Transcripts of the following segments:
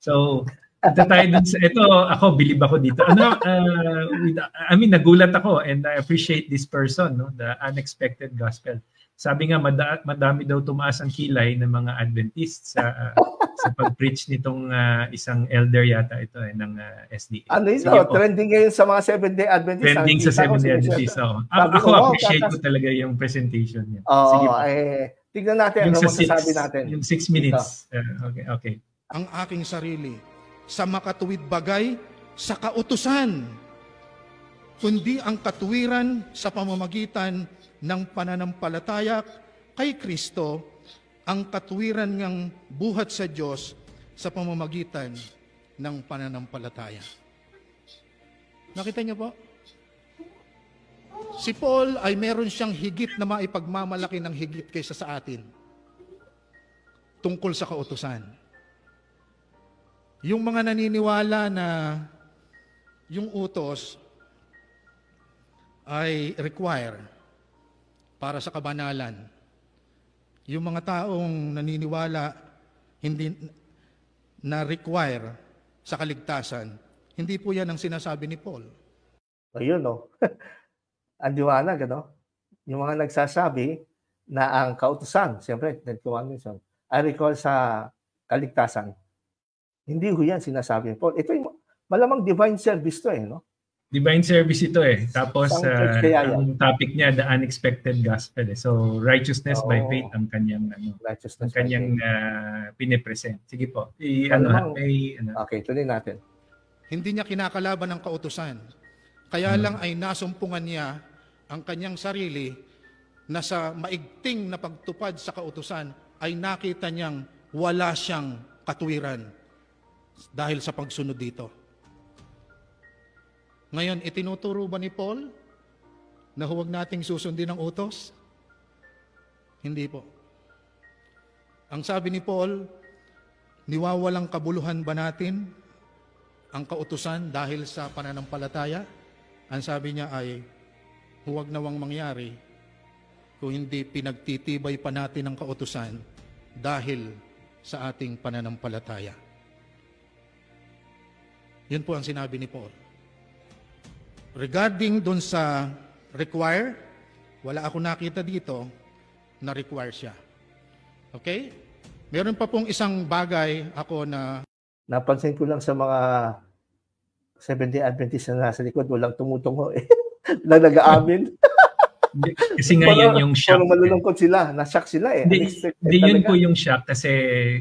So, ito tayo dun sa, ito, ako, bilib ako dito. I mean, nagulat ako and I appreciate this person, no? The unexpected gospel. Sabi nga, madami daw tumaas ang kilay ng mga Adventists sa pag-preach nitong isang elder yata ito ng SDA. Ano ito? Trending ngayon sa mga Seventh-day Adventists. Trending sa Seventh-day Adventists. Ako, appreciate ko talaga yung presentation niya. Sige po. Tignan natin ano masasabi natin. Yung 6 minutes. Okay. Ang aking sarili sa makatuwid bagay sa kautusan, kundi ang katuwiran sa pamamagitan ng pananampalataya kay Kristo, ang katuwiran ng buhat sa Diyos sa pamamagitan ng pananampalataya. Nakita niyo po? Si Paul ay meron siyang higit na maipagmamalaki ng higit kaysa sa atin tungkol sa kautusan. Yung mga naniniwala na yung utos ay require para sa kabanalan. Yung mga taong naniniwala hindi na require sa kaligtasan, hindi po yan ang sinasabi ni Paul. Ayun, no? Ang liwanag, ano? Yung mga nagsasabi na ang kautusan, siyempre, ay require sa kaligtasan. Hindi ho yan sinasabi ni Paul. Ito yung malamang divine service to no? Divine service ito Tapos ang topic niya, the unexpected gospel. So righteousness by faith ang kanyang pinipresent. Sige po. Okay, tuloy natin. Hindi niya kinakalaban ng kautusan. Kaya lang ay nasumpungan niya ang kanyang sarili na sa maigting na pagtupad sa kautusan ay nakita niyang wala siyang katuwiran dahil sa pagsunod dito. Ngayon, itinuturo ba ni Paul na huwag nating susundin ang utos? Hindi po. Ang sabi ni Paul, niwawalang kabuluhan ba natin ang kautusan dahil sa pananampalataya? Ang sabi niya ay, huwag nawang mangyari kung hindi pinagtitibay pa natin ang kautusan dahil sa ating pananampalataya. Yun po ang sinabi ni Paul. Regarding dun sa require, wala ako nakita dito na require siya. Okay? Meron pa pong isang bagay ako na napansin ko lang sa mga Seventh-day Adventists na nasa likod, walang tumutungo Walang nag-aamin. Kasi nga yun yung shock. Parang malulungkot sila. Na-shock sila Hindi yun po yung shock kasi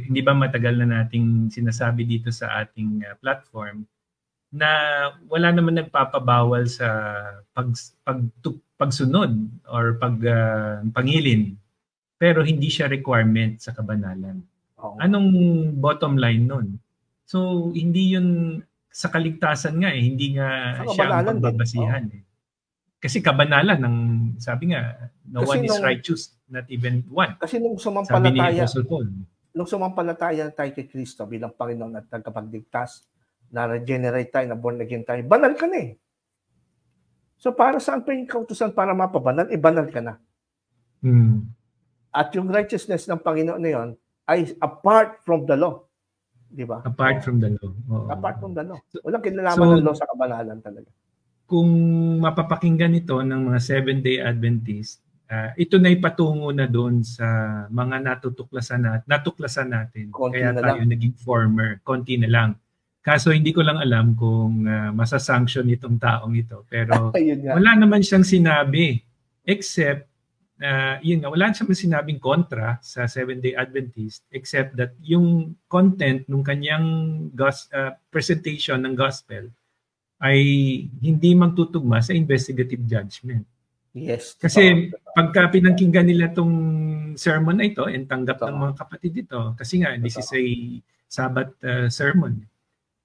hindi ba matagal na nating sinasabi dito sa ating platform na wala naman nagpapabawal sa pagsunod or pangilin. Pero hindi siya requirement sa kabanalan. Anong bottom line nun? So, hindi yun sa kaligtasan nga hindi nga siya ang pagbabasihan. Kasi kabanalan ng, sabi nga, no one is righteous, not even one. Kasi nung sumampalataya tayo kay Kristo bilang Panginoon at tagapagligtas, na regenerate tayo, na born again tayo, banal ka na So para saan pa yung kautusan para mapabanal? Banal ka na. At yung righteousness ng Panginoon na yun ay apart from the law. Di ba? Apart from the law. Apart from the law. Walang kinalaman ng law sa kabanalan talaga. Kung mapapakinggan ito ng mga Seventh-day Adventists, ito na ipatungo na doon sa mga natuklasan natin. Konti kaya na tayo lang. Naging former. Konti na lang. Kaso hindi ko lang alam kung masasanction itong taong ito. Pero wala naman siyang sinabi. Except, wala siyang sinabing kontra sa Seventh-day Adventist. Except that yung content ng kanyang presentation ng gospel ay hindi magtutugma sa investigative judgment. Yes. Kasi pagka pinakinggan nila itong sermon na ito and tanggap ng mga kapatid ito, kasi nga this is a Sabbath sermon,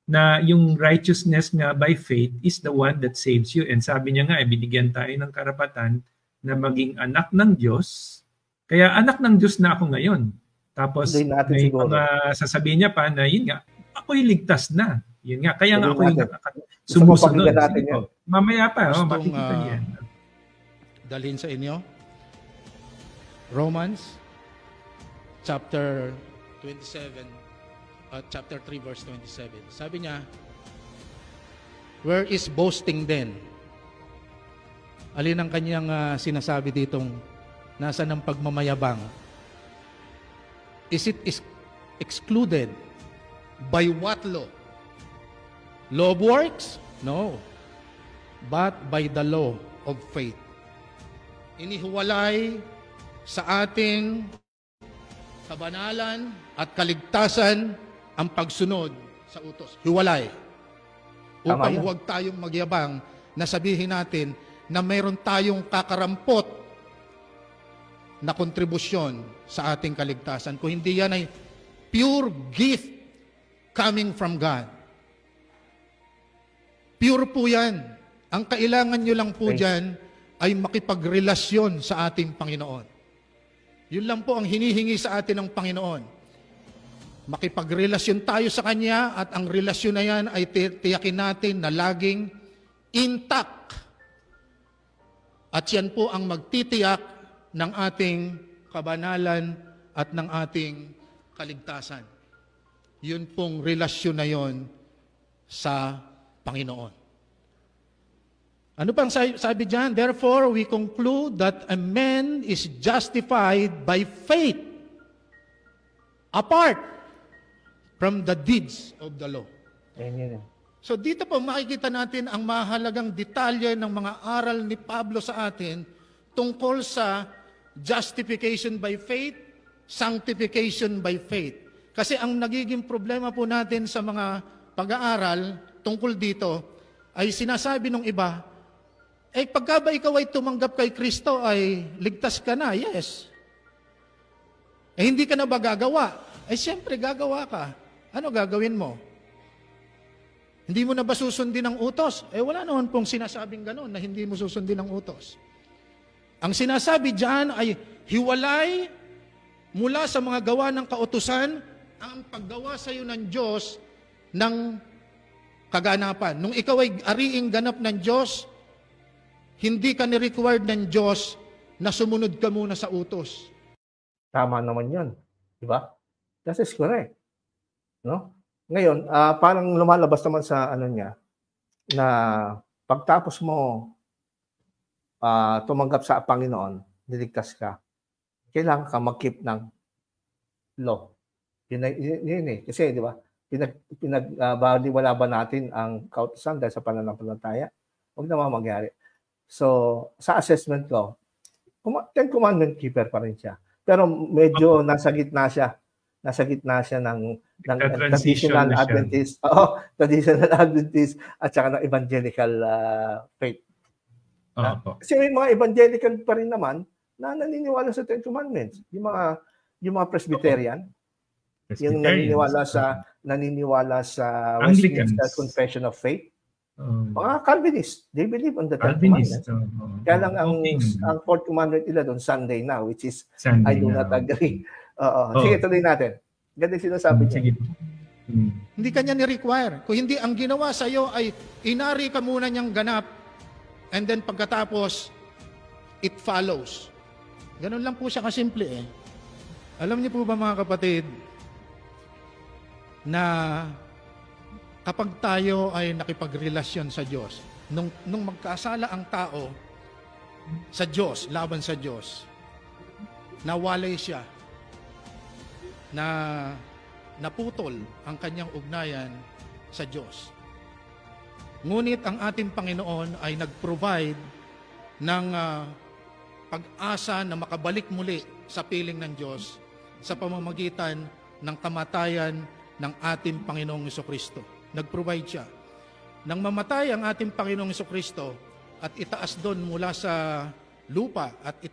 na yung righteousness nga by faith is the one that saves you. And sabi niya nga, binigyan tayo ng karapatan na maging anak ng Diyos. Kaya anak ng Diyos na ako ngayon. Tapos may mga sasabihin niya pa na yun nga, ako'y ligtas na. Yun nga, kaya nga ako'y sumusunod. Mamaya pa, makikita niya. Dalhin sa inyo. Romans chapter 27 chapter 3 verse 27. Sabi niya, where is boasting then? Alin ang kanyang sinasabi ditong nasa ng pagmamayabang? Is it excluded by what law? Law of works? No. But by the law of faith. Inihiwalay sa ating kabanalan at kaligtasan ang pagsunod sa utos. Hiwalay. Upang huwag tayong magyabang na sabihin natin na mayroon tayong kakarampot na kontribusyon sa ating kaligtasan. Kung hindi yan ay pure gift coming from God. Pure po yan. Ang kailangan nyo lang po dyan ay makipagrelasyon sa ating Panginoon. Yun lang po ang hinihingi sa atin ng Panginoon. Makipagrelasyon tayo sa Kanya at ang relasyon na yan ay tiyakin natin na laging intact. At yan po ang magtitiyak ng ating kabanalan at ng ating kaligtasan. Yun pong relasyon na yon sa Panginoon. Ano pang sabi diyan? Therefore, we conclude that a man is justified by faith apart from the deeds of the law. Amen. So dito po makikita natin ang mahalagang detalye ng mga aral ni Pablo sa atin tungkol sa justification by faith, sanctification by faith. Kasi ang nagiging problema po natin sa mga pag-aaral tungkol dito ay sinasabi ng iba, pagka ba ikaw ay tumanggap kay Kristo ay ligtas ka na? Yes. Hindi ka na ba gagawa? Siyempre gagawa ka. Ano gagawin mo? Hindi mo na ba susundin ang utos? Wala naman pong sinasabing gano'n na hindi mo susundin ang utos. Ang sinasabi diyan ay hiwalay mula sa mga gawa ng kautusan ang paggawa sa iyo ng Diyos ng kaganapan. Nung ikaw ay ariing ganap ng Diyos, hindi ka ni-required ng Diyos na sumunod ka muna sa utos. Tama naman yun. Diba? That is correct. No? Ngayon, parang lumalabas naman sa ano niya, na pagtapos mo tumanggap sa Panginoon, niligtas ka, kailangan ka mag-keep ng law. Yun eh. Kasi, di ba, baliwala ba natin ang kautusan dahil sa pananampalataya? Huwag naman mangyari. So, sa assessment ko, 10 commandment keeper pa rin siya. Pero medyo nasa gitna siya ng traditional Adventist, traditional Adventist at saka ng evangelical faith. Kasi may mga evangelical pa rin naman na naniniwala sa 10 commandments. Yung mga Presbyterian, yung naniniwala sa Westminster Confession of Faith. Mga Calvinist, they believe on the 10 commandments. Kaya lang ang 4th commandment nila doon, Sunday na, which is Sunday I do not agree. Sige, tuloy natin. Ganda sinasabi niya. Hindi kanya ni-require. Kung hindi, ang ginawa sa iyo ay inari ka muna niyang ganap and then pagkatapos, it follows. Ganun lang po siya kasimple eh. Alam niyo po ba mga kapatid, na kapag tayo ay nakipagrelasyon sa Diyos, nung magkasala ang tao sa Diyos, laban sa Diyos, nawalay siya, na naputol ang kanyang ugnayan sa Diyos. Ngunit ang ating Panginoon ay nag-provide ng pag-asa na makabalik muli sa piling ng Diyos sa pamamagitan ng kamatayan ng ating Panginoong Jesucristo. Nag-provide siya. Nang mamatay ang ating Panginoong Jesucristo at itaas doon mula sa lupa at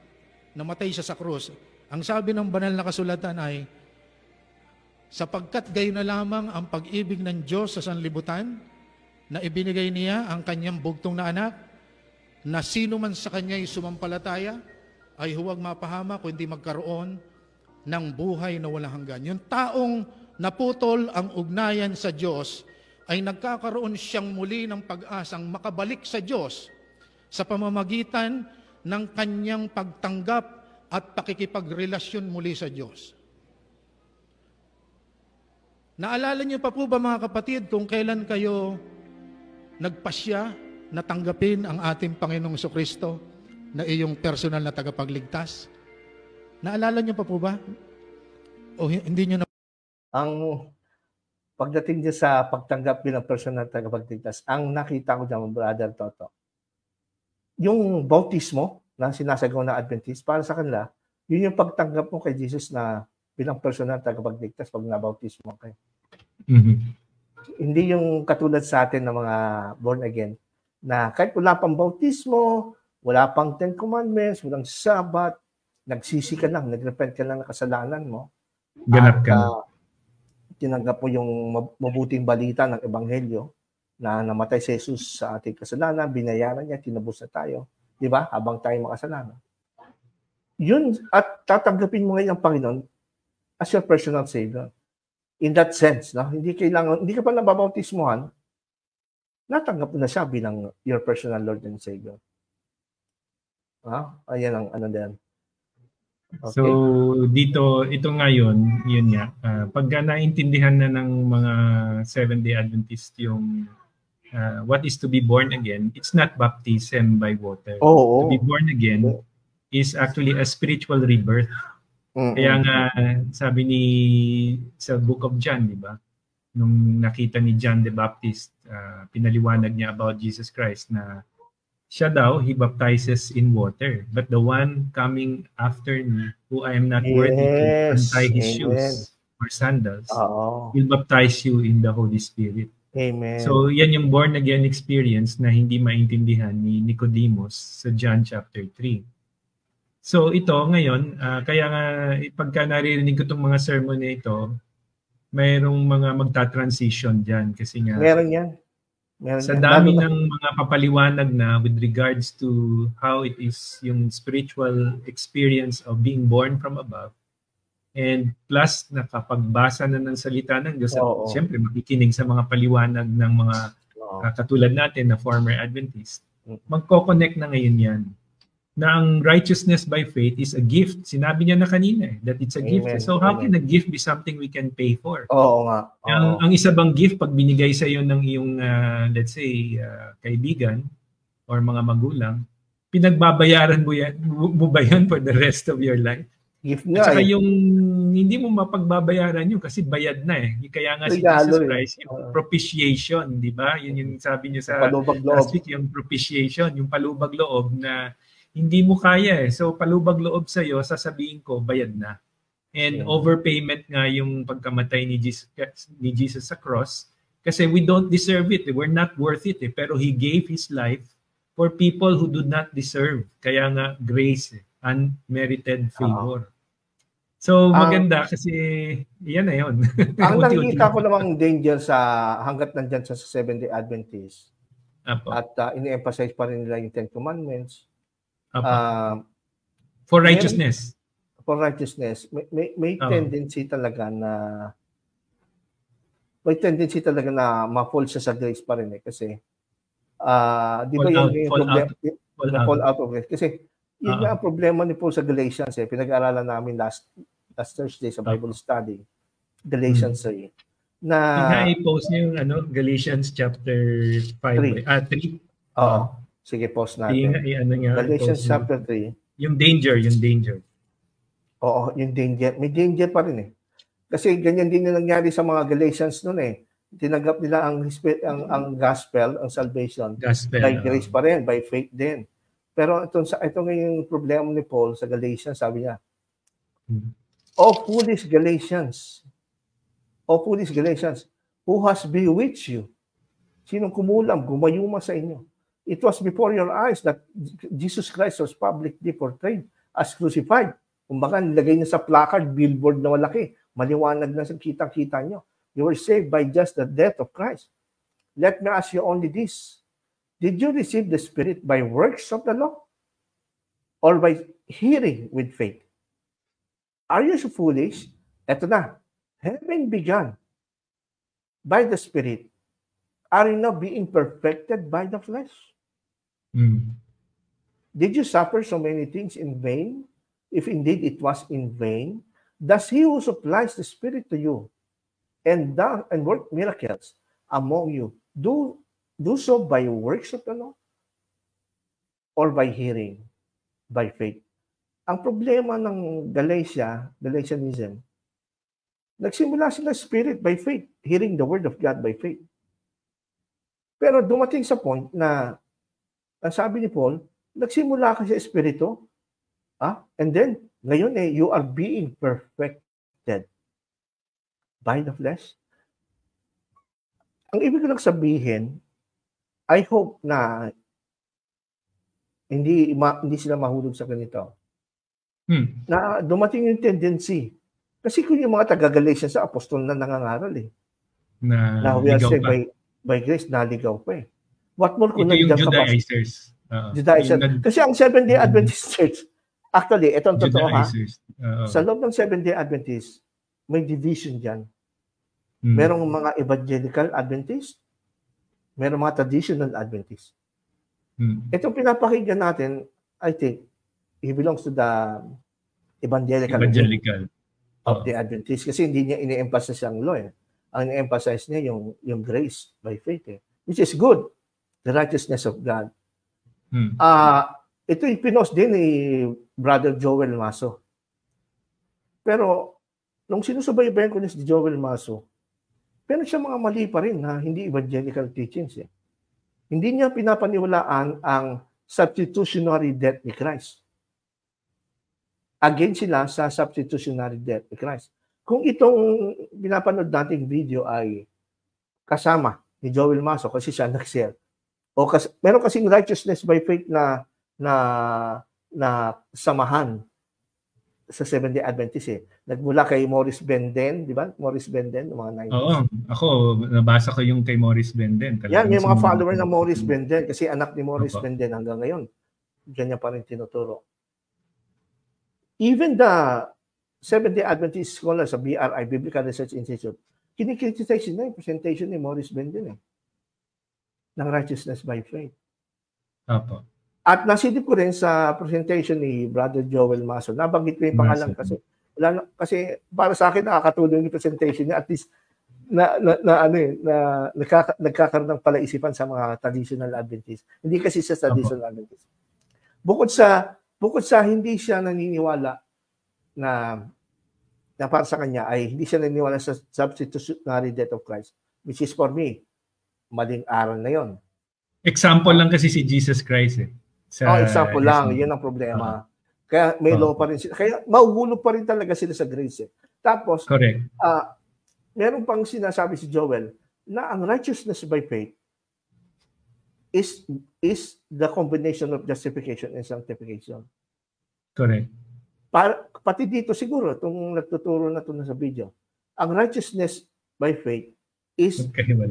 namatay siya sa krus, ang sabi ng banal na kasulatan ay, sapagkat gayon na lamang ang pag-ibig ng Diyos sa sanlibutan, na ibinigay niya ang kanyang bugtong na anak, na sino man sa kanya ay sumampalataya, ay huwag mapahama, kundi magkaroon ng buhay na walang hanggan. Yung taong naputol ang ugnayan sa Diyos, ay nagkakaroon siyang muli ng pag-asang makabalik sa Diyos sa pamamagitan ng kanyang pagtanggap at pakikipagrelasyon muli sa Diyos. Naalala niyo pa po ba mga kapatid kung kailan kayo nagpasya na tanggapin ang ating Panginoong Jesucristo na iyong personal na tagapagligtas? Naalala niyo pa po ba? O hindi niyo na? Ang pagdating niya sa pagtanggap bilang personal na tagapagligtas, ang nakita ko dyan, Brother Toto, yung bautismo na sinasagawa ng Adventist, para sa kanila, yun yung pagtanggap mo kay Jesus na bilang personal tagapagligtas pag nabautismo kayo. Mm-hmm. Hindi yung katulad sa atin ng mga born again na kahit wala pang bautismo, wala pang Ten Commandments, walang Sabbath, nagsisi ka lang, nagrepent ka lang ng kasalanan mo. Ganap ka. Tinanggap mo yung mabuting balita ng Ebanghelyo na namatay si Jesus sa ating kasalanan, binayaran niya, tinubos na tayo. Di ba? Habang tayo makasalanan. Yun, at tatanggapin mo ngayon ang Panginoon as your personal Savior. In that sense, no? Hindi ka pa nababautismohan, natanggap mo na siya bilang your personal Lord and Savior. Ayan ang ano din. Okay. So, ito ngayon, yun nga, pagka naintindihan na ng mga Seventh-day Adventist yung what is to be born again, it's not baptism by water. To be born again is actually a spiritual rebirth. Kaya nga, sabi sa Book of John, di ba? Nung nakita ni John the Baptist, pinaliwanag niya about Jesus Christ na siya daw, he baptizes in water. But the one coming after me, who I am not worthy to untie his shoes or sandals, will baptize you in the Holy Spirit. Amen. So, yan yung born-again experience na hindi maintindihan ni Nicodemus sa John chapter 3. So, ito ngayon, kaya nga pagka naririnig ko itong mga sermon na ito, mayroong mga magta-transition dyan. Kasi nga, meron yan. Sa dami ng mga papaliwanag na with regards to how it is yung spiritual experience of being born from above, and plus nakapagbasa na ng salita ng Diyos, siyempre makikinig sa mga paliwanag ng mga katulad natin na former Adventist, magko-connect na ngayon yan. Na ang righteousness by faith is a gift. Sinabi niya na kanina that it's a gift. So how can a gift be something we can pay for? Oo nga. Ang isa bang gift pag binigay sa iyo ng iyong let's say kaibigan or mga magulang, pinagbabayaran mo ba yan for the rest of your life? Gift nga. At saka yung hindi mo mapagbabayaran yun kasi bayad na eh. Kaya nga si Jesus Christ, yung propitiation, di ba? Yun yung sabi niyo sa last week, yung propitiation, yung palubag loob na hindi mo kaya eh. So palubag loob sa iyo, sasabihin ko bayad na. And overpayment nga yung pagkamatay ni Jesus sa cross kasi we don't deserve it. We're not worth it eh. Pero he gave his life for people who do not deserve. Kaya nga grace, unmerited favor. So maganda kasi yan na yun. Ang nakikita ko namang danger sa hanggat nandyan sa Seventh-day Adventist at ini-emphasize pa rin nila yung Ten Commandments. For righteousness. For righteousness. May tendency talaga na ma-fall siya sa grace pa rin eh. Kasi di ba yung problema? Fall out of grace. Kasi yun nga ang problema ni Paul sa Galatians eh. Pinag-aralan namin last Thursday sa Bible study. Galatians 3. Na i-post niyo yung Galatians chapter 3. 3. Oo. Sige, post natin. Galatians chapter 3. Yung danger. Oo, yung danger. May danger pa rin eh. Kasi ganyan din yung nangyari sa mga Galatians noon eh. Tinanggap nila ang gospel, ang salvation. By grace pa rin, by faith din. Pero ito ngayong problema ni Paul sa Galatians, sabi niya, foolish Galatians, who has bewitched you? Sinong gumayuma sa inyo? It was before your eyes that Jesus Christ was publicly portrayed as crucified. Kumbaga, nilagay niya sa placard, billboard na malaki. Maliwanag na sa kitang-kita niyo. You were saved by just the death of Christ. Let me ask you only this. Did you receive the Spirit by works of the law? Or by hearing with faith? Are you so foolish? Eto na. Having begun by the Spirit, are you now being perfected by the flesh? Did you suffer so many things in vain? If indeed it was in vain, does he who supplies the Spirit to you and work miracles among you. Do so by works of the law or by hearing, by faith. Ang problema ng Galatianism, nagsimula sila spirit by faith, hearing the word of God by faith. Pero dumating sa point na, ang sabi ni Paul, nagsimula ka sa espiritu, and then, ngayon you are being perfected by the flesh. Ang ibig ko lang sabihin, I hope na hindi sila mahulog sa ganito. Na dumating yung tendency. Kasi kung yung mga taga-Galatians sa apostol na nangangaral na we are saved by grace, naligaw pa What more kung ito yung Judaizers. Kasi ang Seventh-day Adventist Church, actually, ito ang totoo sa loob ng Seventh-day Adventist, may division dyan. Merong mga evangelical Adventist, merong mga traditional Adventist. Itong pinapakinggan natin, I think, he belongs to the evangelical of the Adventist kasi hindi niya ini-emphasize ang law. Ang ini-emphasize niya yung grace by faith. Which is good. The righteousness of God. Ito yung pinost din ni Brother Joel Maso. Pero, nung sinusubaybayan ko si Joel Maso, pero siya mga mali pa rin na hindi evangelical teachings. Hindi niya pinapaniwalaan ang substitutionary death ni Christ. Again sila sa substitutionary death ni Christ. Kung itong pinapanood nating video ay kasama ni Joel Maso kasi siya nag-share. O meron kasing righteousness by faith na samahan sa Seventh-day Adventist Nagmula kay Maurice Benden, di ba? Maurice Benden, mga 90s. Oo, ako nabasa ko yung kay Maurice Benden. Yan, may mga follower ng Maurice Benden kasi anak ni Maurice Benden hanggang ngayon. Ganyan pa rin tinuturo. Even the Seventh-day Adventist scholars sa BRI, Biblical Research Institute, kinikriticize na yung presentation ni Maurice Benden ng righteousness by faith. Apo. At nasidip ko rin sa presentation ni Brother Joel Maso. Nabanggit ko yung pangalan kasi para sa akin nakakatulong yung presentation niya, at least nagkakaroon ng palaisipan sa mga traditional Adventists. Hindi kasi sa traditional Adventists. Bukod sa hindi siya naniniwala na para sa kanya ay hindi siya naniniwala sa substitutionary death of Christ, which is for me, maling aral na yon. Example lang kasi si Jesus Christ example lang. Yun ang problema. Kaya may law pa rin sila. Kaya mauhulog pa rin talaga sila sa grace. Tapos, correct. Meron pang sinasabi si Joel na ang righteousness by faith is the combination of justification and sanctification. Correct. Pati dito siguro, itong nagtuturo na ito sa video, ang righteousness by faith is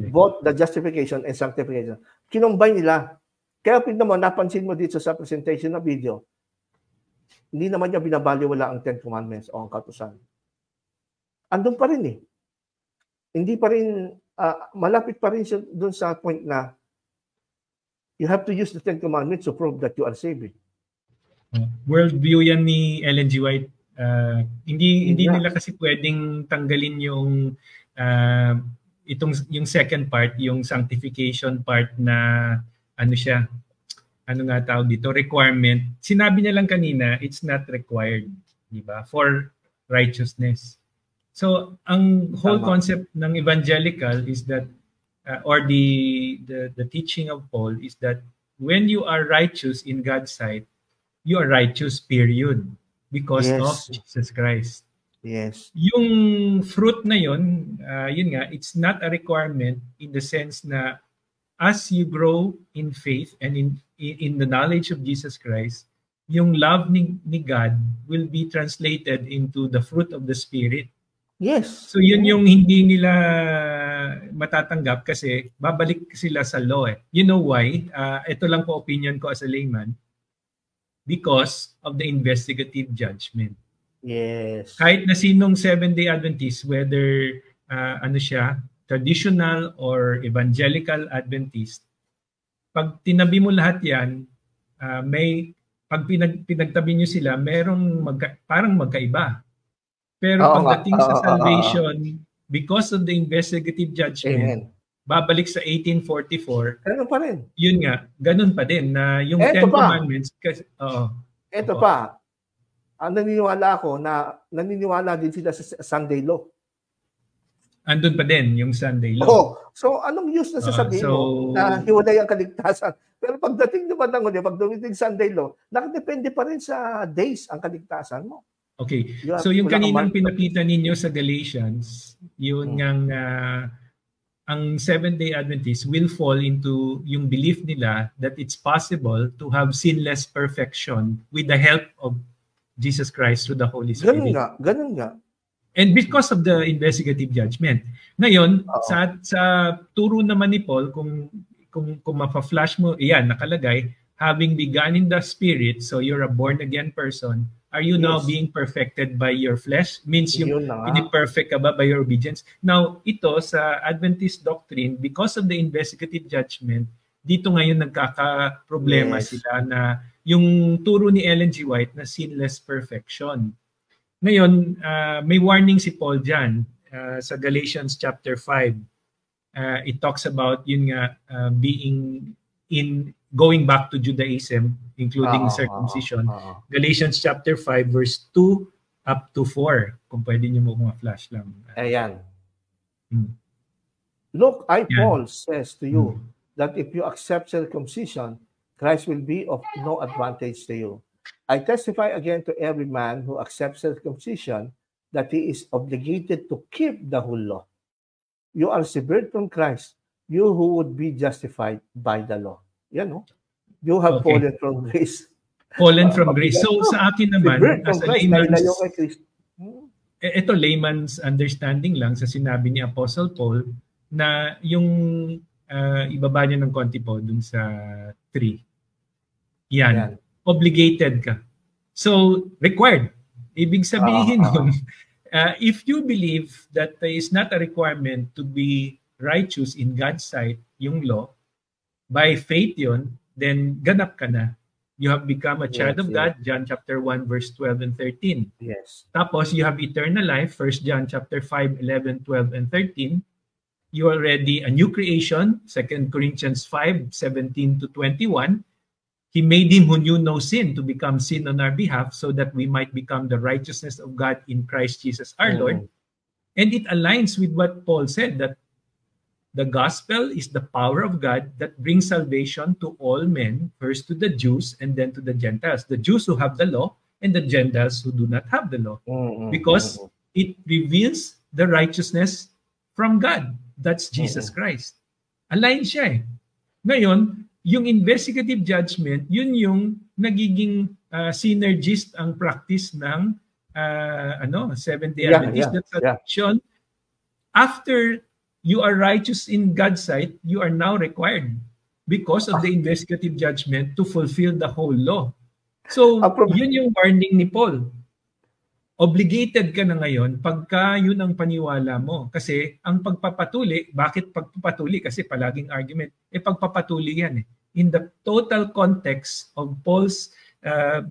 both the justification and sanctification. Kinumbay nila. Kaya napansin mo dito sa presentation na video, hindi naman niya binabaliwala ang Ten Commandments o ang kautusan. Andun pa rin Hindi pa rin, malapit pa rin siya dun sa point na you have to use the Ten Commandments to prove that you are saved. Worldview yan ni Ellen G. White. Hindi nila kasi pwedeng tanggalin yung yung second part, yung sanctification part na tawag dito, requirement. Sinabi niya lang kanina, it's not required, di ba? For righteousness. So, ang whole concept ng evangelical is that, or the teaching of Paul is that when you are righteous in God's sight, you are righteous, period. Because of Jesus Christ. Yes. Yung fruit na yun nga, it's not a requirement in the sense na as you grow in faith and in the knowledge of Jesus Christ, yung love ni God will be translated into the fruit of the Spirit. Yes. So yun yung hindi nila matatanggap kasi babalik sila sa law. You know why? Ito lang po opinion ko as a layman. Because of the investigative judgment. Yes. Kahit na sinong Seventh-day Adventist, whether traditional or evangelical Adventist, pag tinabi mo lahat yan, pag pinagtabi nyo sila, merong parang magkaiba. Pero pagdating sa salvation, because of the investigative judgment, babalik sa 1844. Ganun pa rin. Yun nga, ganun pa din na yung Ten Commandments. Ito pa, naniniwala din sila sa Sunday law. Andun pa din yung Sunday law. So anong use na sasabihin mo na hiwalay ang kaligtasan? Pero pagdating naman ng huli, pag dumiting Sunday law, nakadepende pa rin sa days ang kaligtasan mo. Okay. So yung kaninang pinakita ninyo sa Galatians, yun ngang ang Seventh-day Adventists will fall into yung belief nila that it's possible to have sinless perfection with the help of Jesus Christ through the Holy Spirit. Ganun nga. And because of the investigative judgment. Ngayon, sa turo naman ni Paul, kung mapa-flash mo, iyan, nakalagay, having begun in the Spirit, so you're a born-again person, are you now being perfected by your flesh? Means yung perfect ka ba by your obedience? Now, ito sa Adventist doctrine, because of the investigative judgment, dito ngayon nagkaka-problema sila na yung turo ni Ellen G. White na sinless perfection. Ngayon, may warning si Paul dyan sa Galatians chapter 5. It talks about yun nga going back to Judaism, including circumcision. Galatians chapter 5 verse 2 up to 4. Kung pwede nyo mo flash lang. Ayan. Look, Paul says to you that if you accept circumcision, Christ will be of no advantage to you. I testify again to every man who accepts circumcision that he is obligated to keep the whole law. You are severed from Christ, you who would be justified by the law. You know, you have fallen from grace. Fallen from grace. So sa akin naman, as a layman's understanding lang sa sinabi ni Apostle Paul na yung ibaba niya ng konti po dun sa 3. Yan. Obligated ka. So, required. Ibig sabihin nun, if you believe that there is not a requirement to be righteous in God's sight, yung law, by faith yun, then ganap ka na. You have become a child of God, John chapter 1, verse 12 and 13. Yes. Tapos, you have eternal life, 1 John chapter 5, 11, 12, and 13. You are already a new creation, 2 Corinthians 5, 17 to 21. He made him who knew no sin to become sin on our behalf so that we might become the righteousness of God in Christ Jesus our Lord. And it aligns with what Paul said, that the gospel is the power of God that brings salvation to all men, first to the Jews and then to the Gentiles. The Jews who have the law and the Gentiles who do not have the law. Because it reveals the righteousness from God. That's Jesus Christ. Align siya eh. Ngayon, yung investigative judgment, yun yung nagiging synergist ang practice ng Seventh-day Adventist. That's action. After you are righteous in God's sight, you are now required because of the investigative judgment to fulfill the whole law. So, yun yung warning ni Paul. Obligated ka na ngayon pagka yun ang paniwala mo. Kasi ang pagpapatuli, bakit pagpapatuli? Kasi palaging argument, pagpapatuli yan eh. In the total context of Paul's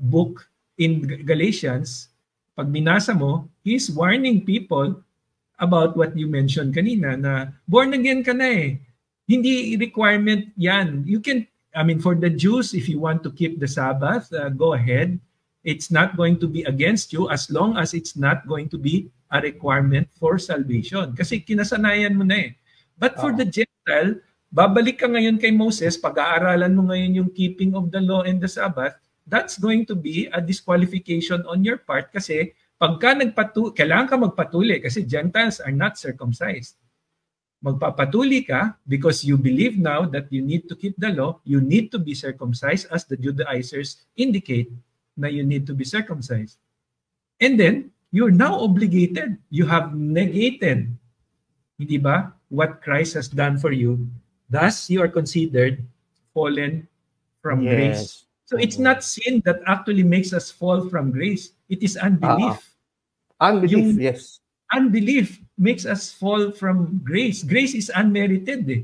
book in Galatians, pag binasa mo, he's warning people about what you mentioned kanina na born again ka na eh. Hindi requirement yan. You can, for the Jews, if you want to keep the Sabbath, go ahead. It's not going to be against you as long as it's not going to be a requirement for salvation. Kasi kinasanayan mo na eh. But for the Gentile, babalik ka ngayon kay Moses, pag-aaralan mo ngayon yung keeping of the law and the Sabbath, that's going to be a disqualification on your part kasi pagka kailangan ka magpatuli kasi Gentiles are not circumcised. Magpapatuli ka because you believe now that you need to keep the law, you need to be circumcised as the Judaizers indicate na you need to be circumcised. And then, you're now obligated. You have negated, hindi ba, what Christ has done for you. Thus, you are considered fallen from grace. So it's not sin that actually makes us fall from grace. It is unbelief. Unbelief, yes. Unbelief makes us fall from grace. Grace is unmerited. Eh.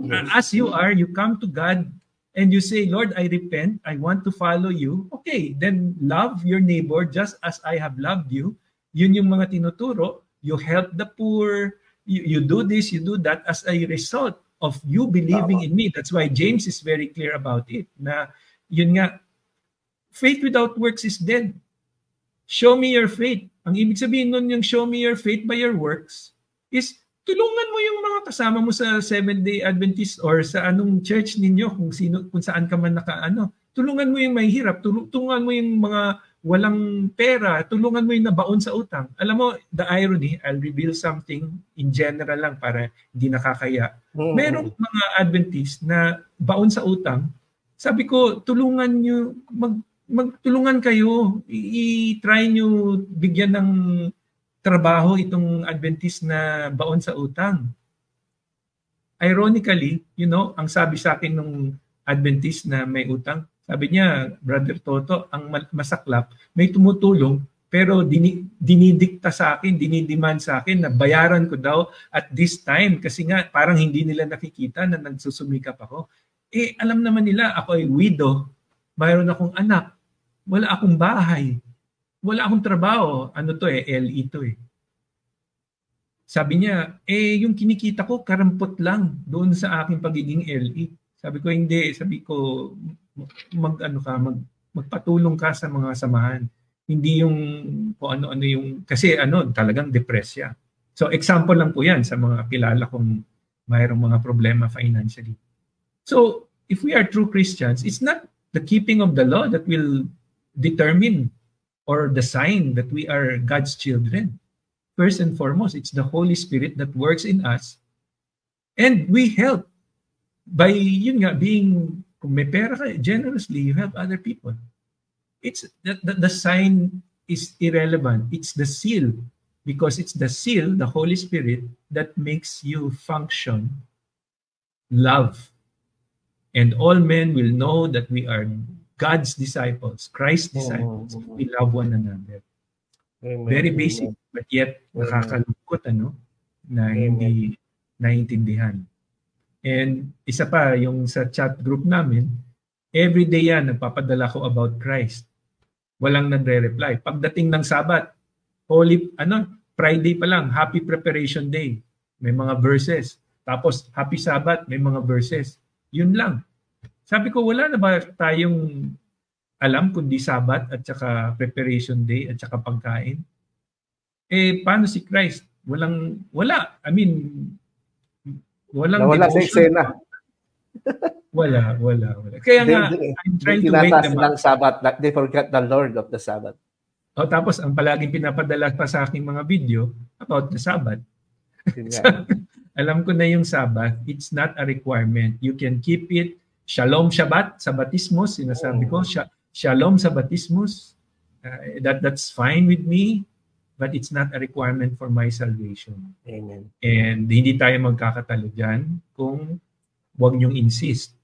Yes. As you are, you come to God and you say, Lord, I repent. I want to follow you. Okay, then love your neighbor just as I have loved you. Yun yung mga tinuturo. you help the poor, you do this, you do that as a result of you believing in me. That's why James is very clear about it. Na yun nga, faith without works is dead. Show me your faith. Ang ibig sabihin nun yung show me your faith by your works is tulungan mo yung mga kasama mo sa Seventh-day Adventist or sa anong church ninyo, kung saan ka man nakaano. Tulungan mo yung mahihirap, tulungan mo yung mga walang pera, tulungan mo yung nabaon sa utang. Alam mo, the irony, I'll reveal something in general lang para hindi nakakaya. Merong mga Adventist na baon sa utang. Sabi ko, tulungan nyo, magtulungan kayo, i-try nyo bigyan ng trabaho itong Adventist na baon sa utang. Ironically, ang sabi sa akin nung Adventist na may utang, sabi niya, Brother Toto, ang masaklap, may tumutulong, pero dinidikta sa akin, dinidemand sa akin na bayaran ko daw at this time kasi nga parang hindi nila nakikita na nagsusumikap ako. Alam naman nila, ako ay widow, mayroon akong anak, wala akong bahay, wala akong trabaho. Ano to LE to Sabi niya, yung kinikita ko, karampot lang doon sa aking pagiging LE. Sabi ko, hindi. Sabi ko, magpatulong ka sa mga samahan. Hindi yung kung ano-ano yung, kasi talagang depresya. So example lang po yan sa mga kilala kong mayroong mga problema financially. So if we are true Christians, it's not the keeping of the law that will determine or the sign that we are God's children. First and foremost, it's the Holy Spirit that works in us. And we help by, being, kung may pera ka, generously, you help other people. It's the sign is irrelevant. It's the seal. Because it's the seal, the Holy Spirit, that makes you function, love. And all men will know that we are God's disciples, Christ's disciples. We love one another. Amen. Very basic, but yet nakakalungkot na hindi naiintindihan. And isa pa, yung sa chat group namin, everyday yan, nagpapadala ko about Christ. Walang nagre-reply. Pagdating ng Sabat, Friday pa lang, Happy Preparation Day. May mga verses. Tapos, Happy Sabat, may mga verses. Yun lang. Sabi ko, wala na ba tayong alam kundi Sabat at saka Preparation Day at saka pagkain? Paano si Christ? Wala. I mean, walang sa eksena. Wala. Kaya nga, I'm trying to wake them up. Sabat, they forgot the Lord of the Sabbath. Tapos, ang palaging pinapadala pa sa aking mga video about the Sabbath. So, alam ko na yung Sabbath, it's not a requirement. You can keep it. Shalom Shabbat, Sabbatismus, sinasabi ko. Shalom Sabbatismus. That's fine with me, but it's not a requirement for my salvation. Amen. And hindi tayo magkakatalo dyan kung huwag niyong insist.